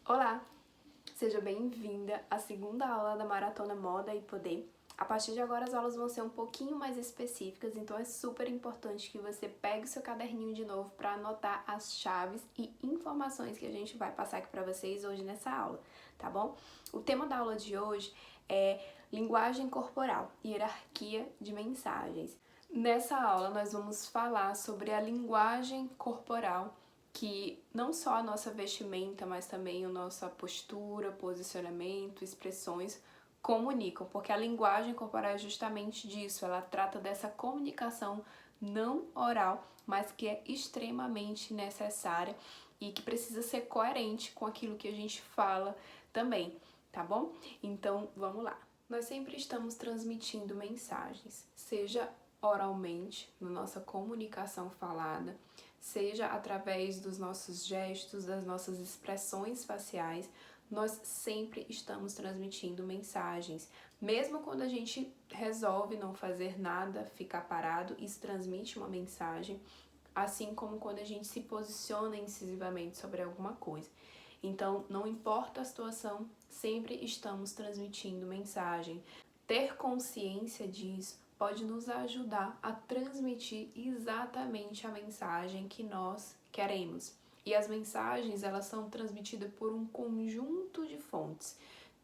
Olá, seja bem-vinda à segunda aula da Maratona Moda e Poder. A partir de agora as aulas vão ser um pouquinho mais específicas, então é super importante que você pegue o seu caderninho de novo para anotar as chaves e informações que a gente vai passar aqui para vocês hoje nessa aula, tá bom? O tema da aula de hoje é linguagem corporal, hierarquia de mensagens. Nessa aula nós vamos falar sobre a linguagem corporal, que não só a nossa vestimenta, mas também a nossa postura, posicionamento, expressões comunicam, porque a linguagem corporal é justamente disso, ela trata dessa comunicação não oral, mas que é extremamente necessária e que precisa ser coerente com aquilo que a gente fala também, tá bom? Então, vamos lá. Nós sempre estamos transmitindo mensagens, seja oralmente, na nossa comunicação falada, seja através dos nossos gestos, das nossas expressões faciais, nós sempre estamos transmitindo mensagens. Mesmo quando a gente resolve não fazer nada, ficar parado, isso transmite uma mensagem, assim como quando a gente se posiciona incisivamente sobre alguma coisa. Então, não importa a situação, sempre estamos transmitindo mensagem. Ter consciência disso pode nos ajudar a transmitir exatamente a mensagem que nós queremos. E as mensagens, elas são transmitidas por um conjunto de fontes.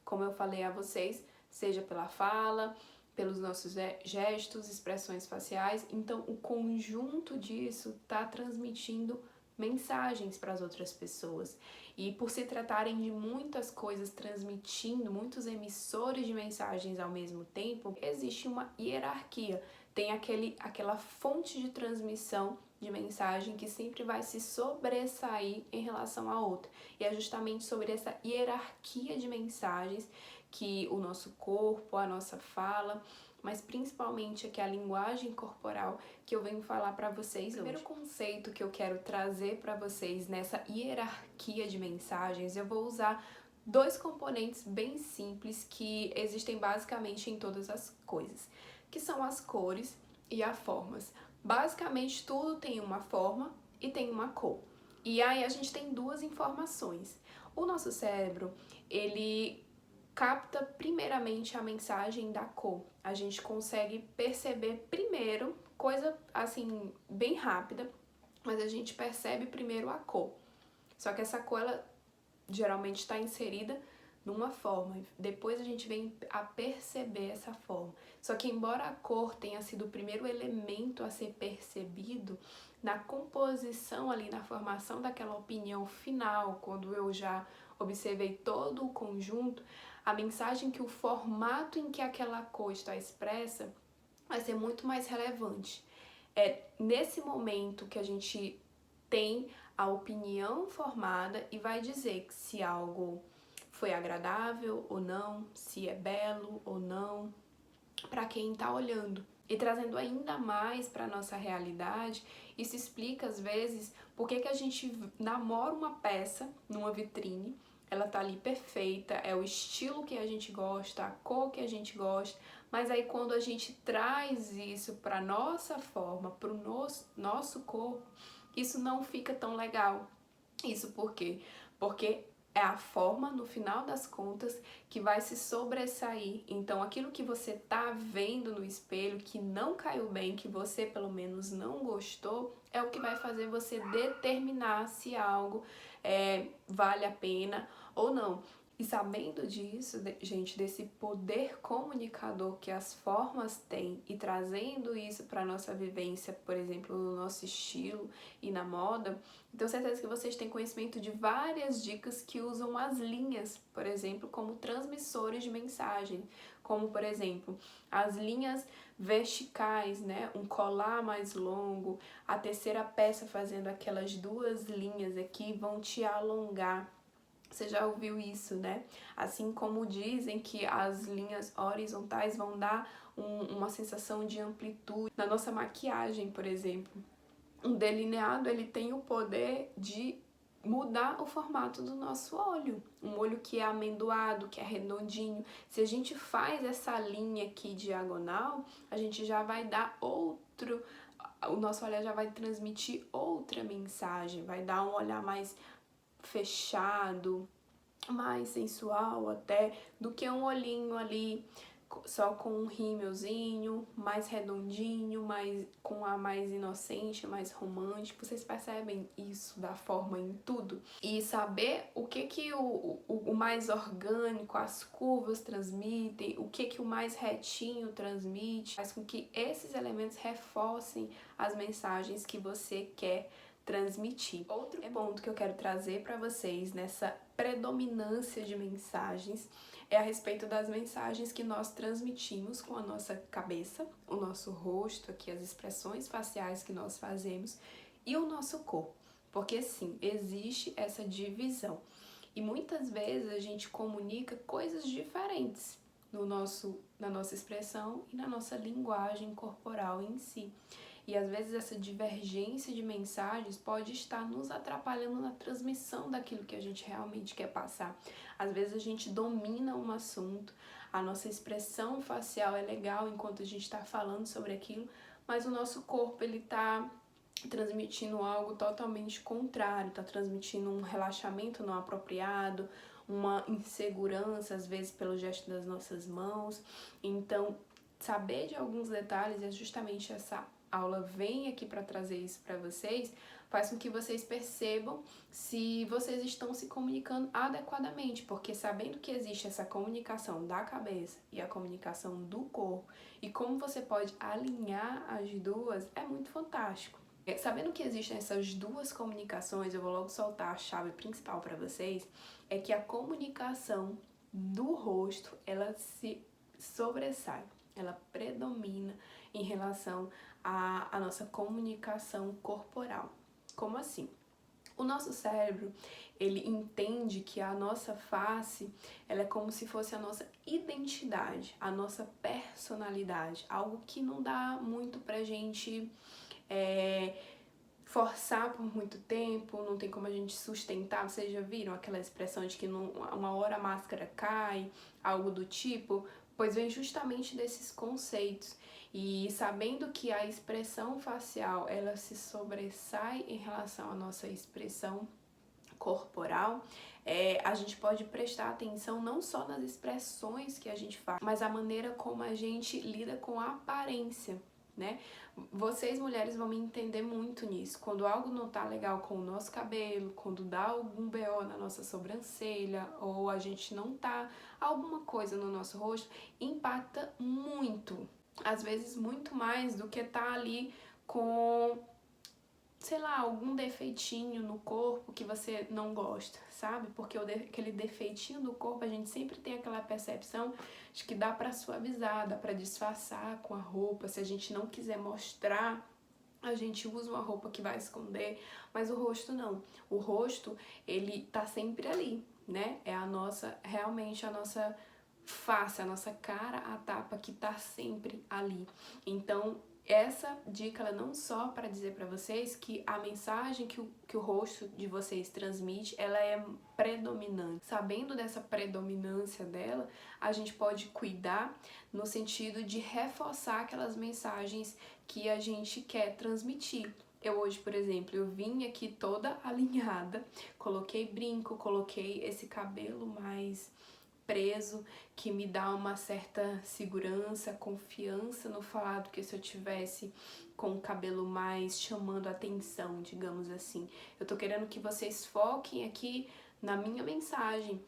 Como eu falei a vocês, seja pela fala, pelos nossos gestos, expressões faciais. Então, o conjunto disso está transmitindo mensagens para as outras pessoas. E por se tratarem de muitas coisas transmitindo, muitos emissores de mensagens ao mesmo tempo, existe uma hierarquia. Tem aquela fonte de transmissão de mensagem que sempre vai se sobressair em relação à outra. E é justamente sobre essa hierarquia de mensagens que o nosso corpo, a nossa fala, mas principalmente aqui a linguagem corporal que eu venho falar para vocês. O primeiro conceito que eu quero trazer para vocês nessa hierarquia de mensagens, eu vou usar dois componentes bem simples que existem basicamente em todas as coisas, que são as cores e as formas. Basicamente tudo tem uma forma e tem uma cor. E aí a gente tem duas informações. O nosso cérebro, ele capta primeiramente a mensagem da cor. A gente consegue perceber primeiro, coisa assim bem rápida, mas a gente percebe primeiro a cor. Só que essa cor, ela geralmente está inserida numa forma, depois a gente vem a perceber essa forma. Só que embora a cor tenha sido o primeiro elemento a ser percebido, na composição ali, na formação daquela opinião final, quando eu já observei todo o conjunto, a mensagem que o formato em que aquela cor está expressa vai ser muito mais relevante. É nesse momento que a gente tem a opinião formada e vai dizer se algo foi agradável ou não, se é belo ou não, para quem está olhando. E trazendo ainda mais para a nossa realidade, isso explica às vezes por que a gente namora uma peça numa vitrine, ela tá ali perfeita, é o estilo que a gente gosta, a cor que a gente gosta, mas aí quando a gente traz isso para nossa forma, para o nosso corpo, isso não fica tão legal. Isso por quê? Porque é a forma, no final das contas, que vai se sobressair. Então, aquilo que você tá vendo no espelho, que não caiu bem, que você pelo menos não gostou, é o que vai fazer você determinar se algo vale a pena ou não. E sabendo disso, gente, desse poder comunicador que as formas têm e trazendo isso para nossa vivência, por exemplo, no nosso estilo e na moda, tenho certeza que vocês têm conhecimento de várias dicas que usam as linhas, por exemplo, como transmissores de mensagem, como, por exemplo, as linhas verticais, né? Um colar mais longo, a terceira peça fazendo aquelas duas linhas aqui vão te alongar. Você já ouviu isso, né? Assim como dizem que as linhas horizontais vão dar uma sensação de amplitude. Na nossa maquiagem, por exemplo, um delineado, ele tem o poder de mudar o formato do nosso olho. Um olho que é amendoado, que é redondinho. Se a gente faz essa linha aqui diagonal, a gente já vai dar outro... O nosso olhar já vai transmitir outra mensagem, vai dar um olhar mais fechado, mais sensual até do que um olhinho ali só com um rímelzinho, mais redondinho, com a mais inocente, mais romântico. Vocês percebem isso da forma em tudo? E saber o que o mais orgânico, as curvas transmitem, o que o mais retinho transmite, faz com que esses elementos reforcem as mensagens que você quer transmitir. Outro ponto que eu quero trazer para vocês nessa predominância de mensagens é a respeito das mensagens que nós transmitimos com a nossa cabeça, o nosso rosto, aqui as expressões faciais que nós fazemos e o nosso corpo. Porque sim, existe essa divisão. E muitas vezes a gente comunica coisas diferentes na nossa expressão e na nossa linguagem corporal em si. E às vezes essa divergência de mensagens pode estar nos atrapalhando na transmissão daquilo que a gente realmente quer passar. Às vezes a gente domina um assunto, a nossa expressão facial é legal enquanto a gente está falando sobre aquilo, mas o nosso corpo ele está transmitindo algo totalmente contrário, está transmitindo um relaxamento não apropriado, uma insegurança, às vezes pelo gesto das nossas mãos. Então, saber de alguns detalhes, é justamente essa aula vem aqui para trazer isso para vocês, faz com que vocês percebam se vocês estão se comunicando adequadamente, porque sabendo que existe essa comunicação da cabeça e a comunicação do corpo, e como você pode alinhar as duas, é muito fantástico. Sabendo que existem essas duas comunicações, eu vou logo soltar a chave principal para vocês, é que a comunicação do rosto, ela se sobressai, ela predomina em relação à nossa comunicação corporal. Como assim? O nosso cérebro, ele entende que a nossa face, ela é como se fosse a nossa identidade, a nossa personalidade, algo que não dá muito pra gente forçar por muito tempo, não tem como a gente sustentar. Vocês já viram aquela expressão de que uma hora a máscara cai, algo do tipo? Pois vem justamente desses conceitos. E sabendo que a expressão facial, ela se sobressai em relação à nossa expressão corporal, a gente pode prestar atenção não só nas expressões que a gente faz, mas a maneira como a gente lida com a aparência, né? Vocês mulheres vão me entender muito nisso. Quando algo não tá legal com o nosso cabelo, quando dá algum BO na nossa sobrancelha, ou a gente não tá alguma coisa no nosso rosto, impacta muito. Às vezes muito mais do que tá ali com, sei lá, algum defeitinho no corpo que você não gosta, sabe? Porque aquele defeitinho do corpo, a gente sempre tem aquela percepção de que dá pra suavizar, dá pra disfarçar com a roupa. Se a gente não quiser mostrar, a gente usa uma roupa que vai esconder, mas o rosto não. O rosto, ele tá sempre ali, né? É realmente a nossa face, a nossa cara, a tapa que tá sempre ali. Então, essa dica ela não só para dizer para vocês que a mensagem que o rosto de vocês transmite, ela é predominante. Sabendo dessa predominância dela, a gente pode cuidar no sentido de reforçar aquelas mensagens que a gente quer transmitir. Eu hoje, por exemplo, eu vim aqui toda alinhada, coloquei brinco, coloquei esse cabelo mais preso, que me dá uma certa segurança, confiança no falar do que se eu tivesse com o cabelo mais chamando a atenção, digamos assim. Eu tô querendo que vocês foquem aqui na minha mensagem.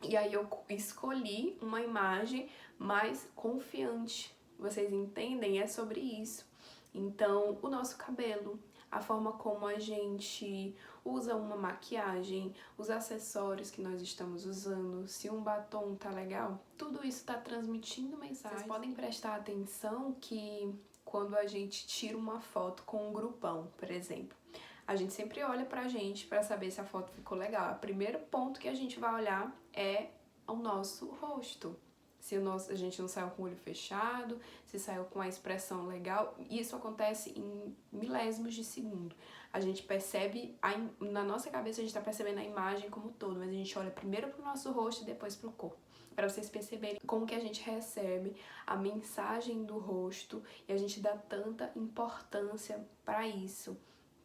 E aí eu escolhi uma imagem mais confiante. Vocês entendem? É sobre isso. Então, o nosso cabelo, a forma como a gente usa uma maquiagem, os acessórios que nós estamos usando, se um batom tá legal, tudo isso tá transmitindo mensagem. Vocês podem prestar atenção que quando a gente tira uma foto com um grupão, por exemplo, a gente sempre olha pra gente pra saber se a foto ficou legal. O primeiro ponto que a gente vai olhar é o nosso rosto. Se a gente não saiu com o olho fechado, se saiu com a expressão legal, isso acontece em milésimos de segundo. A gente percebe, na nossa cabeça a gente tá percebendo a imagem como um todo, mas a gente olha primeiro pro nosso rosto e depois pro corpo. Para vocês perceberem como que a gente recebe a mensagem do rosto e a gente dá tanta importância para isso.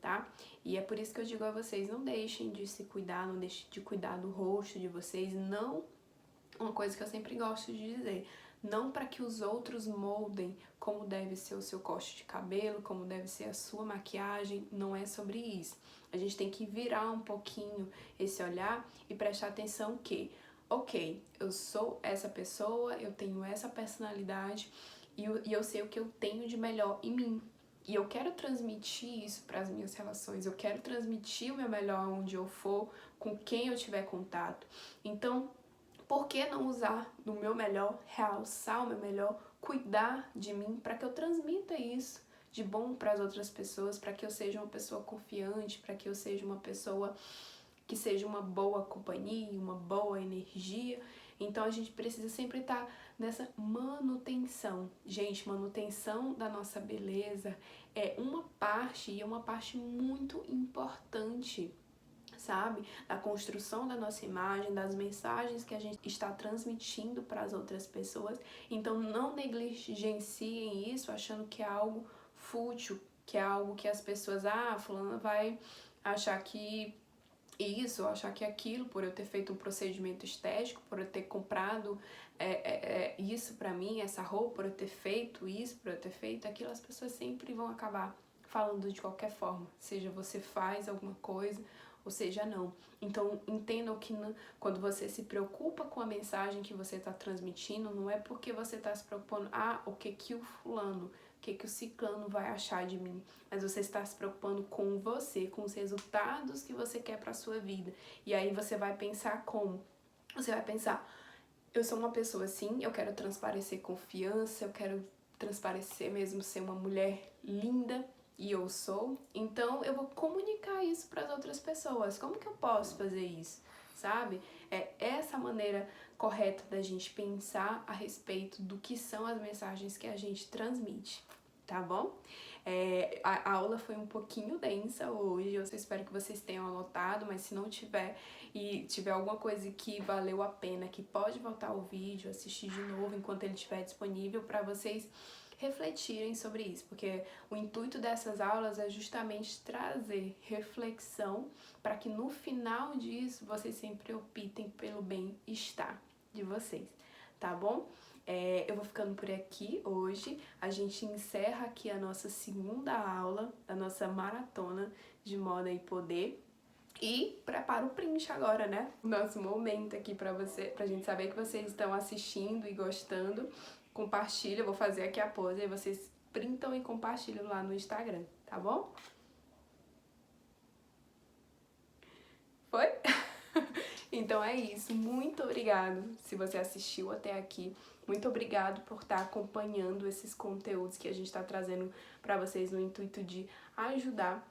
tá? E é por isso que eu digo a vocês, não deixem de se cuidar, não deixem de cuidar do rosto de vocês, não, uma coisa que eu sempre gosto de dizer, não para que os outros moldem como deve ser o seu corte de cabelo, como deve ser a sua maquiagem, não é sobre isso. A gente tem que virar um pouquinho esse olhar e prestar atenção que, ok, eu sou essa pessoa, eu tenho essa personalidade e eu sei o que eu tenho de melhor em mim. E eu quero transmitir isso para as minhas relações, eu quero transmitir o meu melhor onde eu for, com quem eu tiver contato. Então, por que não usar do meu melhor, realçar o meu melhor, cuidar de mim para que eu transmita isso de bom para as outras pessoas, para que eu seja uma pessoa confiante, para que eu seja uma pessoa que seja uma boa companhia, uma boa energia. Então a gente precisa sempre estar nessa manutenção. Gente, manutenção da nossa beleza é uma parte, e é uma parte muito importante, sabe? Da construção da nossa imagem, das mensagens que a gente está transmitindo para as outras pessoas. Então não negligenciem isso achando que é algo fútil, que é algo que as pessoas, fulana vai achar que isso, achar que aquilo, por eu ter feito um procedimento estético, por eu ter comprado isso pra mim, essa roupa, por eu ter feito isso, por eu ter feito aquilo, as pessoas sempre vão acabar falando de qualquer forma, seja você faz alguma coisa, ou seja não. Então entendam que quando você se preocupa com a mensagem que você está transmitindo, não é porque você está se preocupando, o que o fulano, o que o ciclano vai achar de mim, mas você está se preocupando com você, com os resultados que você quer para sua vida. E aí você vai pensar como? Você vai pensar, eu sou uma pessoa assim, eu quero transparecer confiança, eu quero transparecer mesmo ser uma mulher linda, e eu sou, então eu vou comunicar isso para as outras pessoas. Como que eu posso fazer isso? Sabe? É essa maneira correta da gente pensar a respeito do que são as mensagens que a gente transmite, tá bom? A aula foi um pouquinho densa hoje, eu espero que vocês tenham anotado, mas se não tiver e tiver alguma coisa que valeu a pena, que pode voltar ao vídeo, assistir de novo enquanto ele estiver disponível para vocês refletirem sobre isso, porque o intuito dessas aulas é justamente trazer reflexão para que no final disso vocês sempre optem pelo bem-estar de vocês, tá bom? Eu vou ficando por aqui hoje, a gente encerra aqui a nossa segunda aula da nossa maratona de moda e poder. E prepara o print agora, né? Nosso momento aqui pra gente saber que vocês estão assistindo e gostando. Compartilha, eu vou fazer aqui a pose, aí vocês printam e compartilham lá no Instagram, tá bom? Foi? Então é isso, muito obrigado se você assistiu até aqui. Muito obrigado por estar acompanhando esses conteúdos que a gente está trazendo para vocês no intuito de ajudar,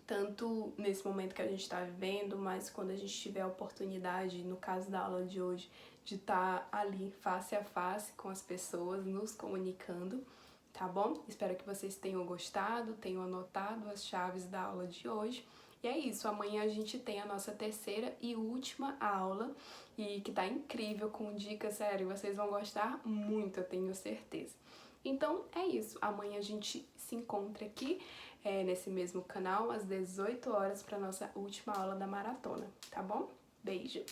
tanto nesse momento que a gente está vivendo, mas quando a gente tiver a oportunidade, no caso da aula de hoje, de estar ali face a face com as pessoas, nos comunicando, tá bom? Espero que vocês tenham gostado, tenham anotado as chaves da aula de hoje. E é isso, amanhã a gente tem a nossa terceira e última aula, e que tá incrível, com dicas, sério, vocês vão gostar muito, eu tenho certeza. Então é isso, amanhã a gente se encontra aqui nesse mesmo canal às 18 horas para nossa última aula da maratona, tá bom? Beijo!